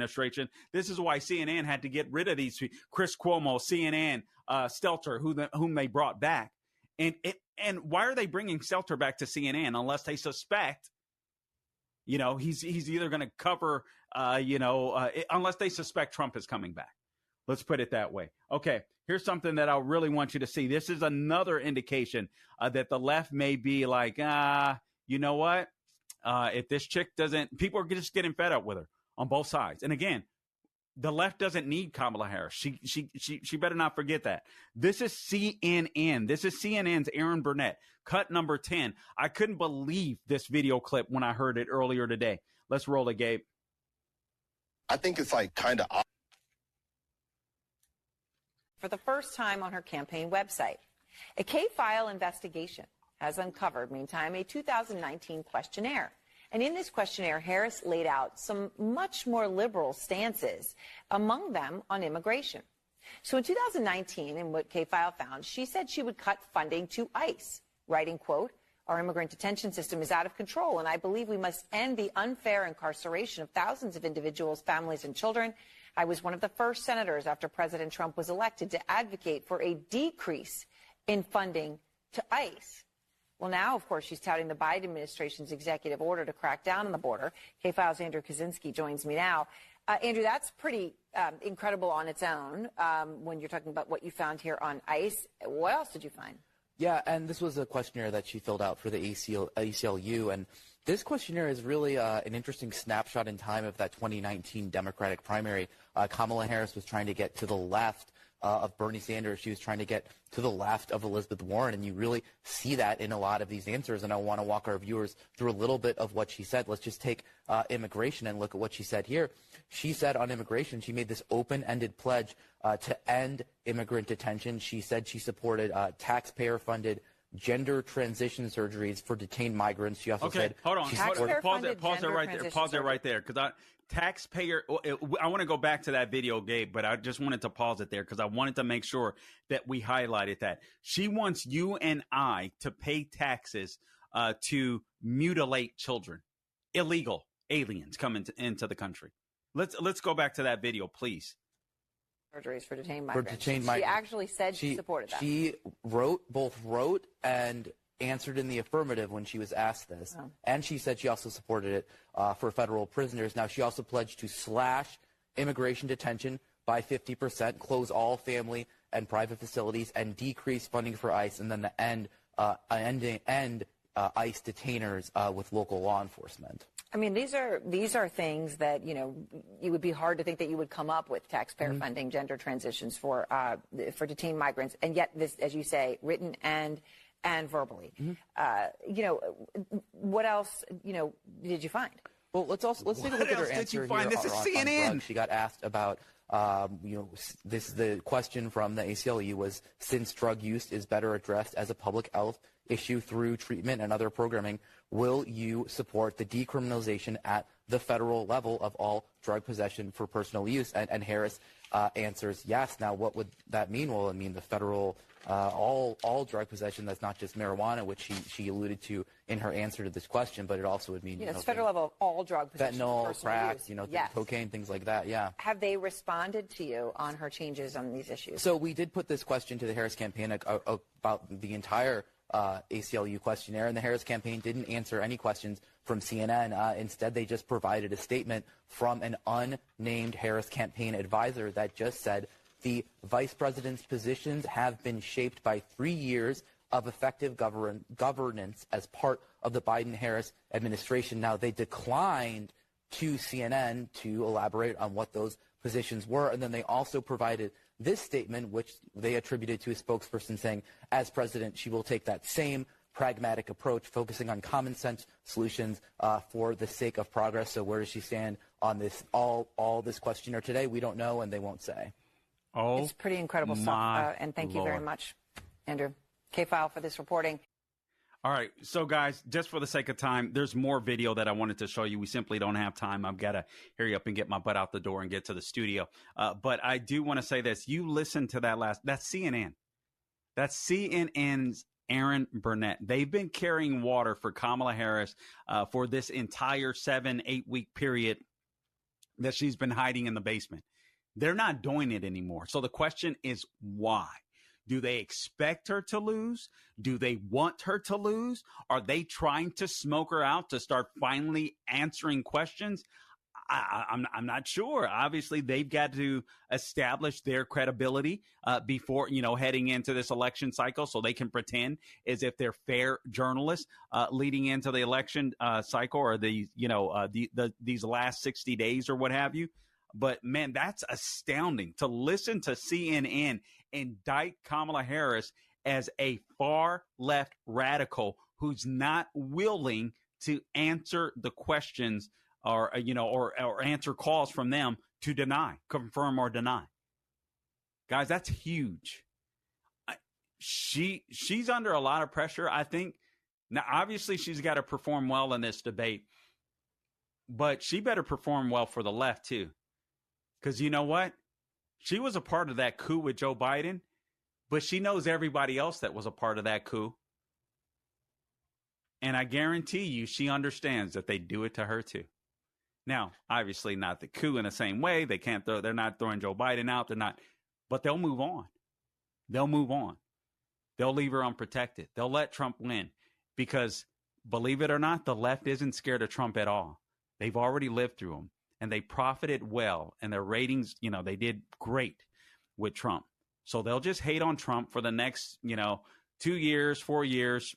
administration. This is why CNN had to get rid of these Chris Cuomo, CNN, Stelter, whom they brought back. And why are they bringing Stelter back to CNN unless they suspect, he's either going to cover, unless they suspect Trump is coming back. Let's put it that way. Okay, here's something that I really want you to see. This is another indication that the left may be like, you know what? If this chick doesn't, people are just getting fed up with her on both sides. And again, the left doesn't need Kamala Harris. She better not forget that. This is CNN. This is CNN's Aaron Burnett, cut number 10. I couldn't believe this video clip when I heard it earlier today. Let's roll it, Gabe. I think it's like kind of odd. For the first time on her campaign website, a K-file investigation has uncovered, meantime, a 2019 questionnaire. And in this questionnaire, Harris laid out some much more liberal stances, among them on immigration. So in 2019, in what K-file found, she said she would cut funding to ICE, writing, quote, "Our immigrant detention system is out of control, and I believe we must end the unfair incarceration of thousands of individuals, families, and children. I was one of the first senators after President Trump was elected to advocate for a decrease in funding to ICE." Well, now, of course, she's touting the Biden administration's executive order to crack down on the border. K-File's Andrew Kaczynski joins me now. Andrew, that's pretty incredible on its own when you're talking about what you found here on ICE. What else did you find? Yeah, and this was a questionnaire that she filled out for the ACLU, and this questionnaire is really an interesting snapshot in time of that 2019 Democratic primary. Kamala Harris was trying to get to the left of Bernie Sanders. She was trying to get to the left of Elizabeth Warren, and you really see that in a lot of these answers, and I want to walk our viewers through a little bit of what she said. Let's just take immigration and look at what she said here. She said on immigration, she made this open-ended pledge to end immigrant detention. She said she supported taxpayer-funded gender transition surgeries for detained migrants. She also said, hold on, pause it right there, because taxpayer. I want to go back to that video, Gabe, but I just wanted to pause it there because I wanted to make sure that we highlighted that she wants you and I to pay taxes to mutilate children, illegal aliens coming into the country. Let's go back to that video, please. Surgeries for detained migrants. She migrants. actually said she supported that. She both wrote and answered in the affirmative when she was asked this. Oh. And she said she also supported it for federal prisoners. Now, she also pledged to slash immigration detention by 50%, close all family and private facilities, and decrease funding for ICE, and then end ICE detainers with local law enforcement. I mean, these are things that, it would be hard to think that you would come up with taxpayer funding, gender transitions for detained migrants. And yet this, as you say, written and verbally. What else, did you find? Well, let's take a look at her answer here. This is CNN. She got asked about, the question from the ACLU was, since drug use is better addressed as a public health issue through treatment and other programming, will you support the decriminalization at the federal level of all drug possession for personal use? And Harris answers yes. Now, what would that mean? Well, it mean the federal all drug possession. That's not just marijuana, which she alluded to in her answer to this question, but it also would mean it's federal level of all drug possession, fentanyl, crack, cocaine, things like that. Yeah. Have they responded to you on her changes on these issues? So we did put this question to the Harris campaign about the entire ACLU questionnaire, and the Harris campaign didn't answer any questions from CNN. Instead, they just provided a statement from an unnamed Harris campaign advisor that just said the vice president's positions have been shaped by 3 years of effective governance as part of the Biden-Harris administration. Now, they declined to CNN to elaborate on what those positions were, and then they also provided this statement, which they attributed to a spokesperson saying, as president, she will take that same pragmatic approach, focusing on common sense solutions for the sake of progress. So where does she stand on this, all this questionnaire today? We don't know, and they won't say. Oh, it's pretty incredible stuff. And thank you very much, Andrew K-File, for this reporting. All right. So, guys, just for the sake of time, there's more video that I wanted to show you. We simply don't have time. I've got to hurry up and get my butt out the door and get to the studio. But I do want to say this. You listen to that's CNN. That's CNN's Aaron Burnett. They've been carrying water for Kamala Harris for this entire 7-8 week period that she's been hiding in the basement. They're not doing it anymore. So the question is, why? Do they expect her to lose? Do they want her to lose? Are they trying to smoke her out to start finally answering questions? I'm not sure. Obviously, they've got to establish their credibility before, heading into this election cycle, so they can pretend as if they're fair journalists leading into the election cycle or these last 60 days or what have you. But man, that's astounding to listen to CNN indict Kamala Harris as a far left radical who's not willing to answer the questions or answer calls from them to confirm or deny. Guys, that's huge. She's under a lot of pressure, I think. Now, obviously, she's got to perform well in this debate, but she better perform well for the left, too. Because you know what? She was a part of that coup with Joe Biden, but she knows everybody else that was a part of that coup. And I guarantee you, she understands that they do it to her, too. Now, obviously not the coup in the same way. They're not throwing Joe Biden out. But they'll move on. They'll move on. They'll leave her unprotected. They'll let Trump win because, believe it or not, the left isn't scared of Trump at all. They've already lived through him and they profited well, and their ratings, they did great with Trump. So they'll just hate on Trump for the next, 2 years, 4 years,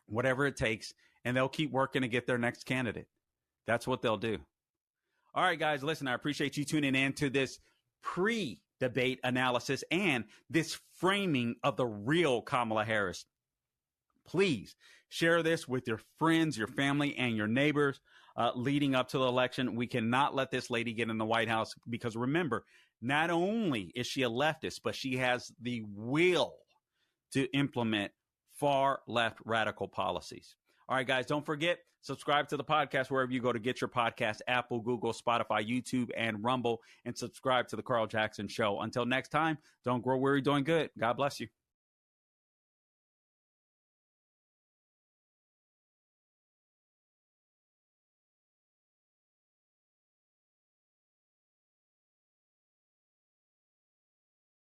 whatever it takes. And they'll keep working to get their next candidate. That's what they'll do. All right, guys, listen, I appreciate you tuning in to this pre-debate analysis and this framing of the real Kamala Harris. Please share this with your friends, your family, and your neighbors leading up to the election. We cannot let this lady get in the White House because, remember, not only is she a leftist, but she has the will to implement far left radical policies. All right, guys, don't forget, subscribe to the podcast wherever you go to get your podcast, Apple, Google, Spotify, YouTube, and Rumble, and subscribe to The Carl Jackson Show. Until next time, don't grow weary doing good. God bless you.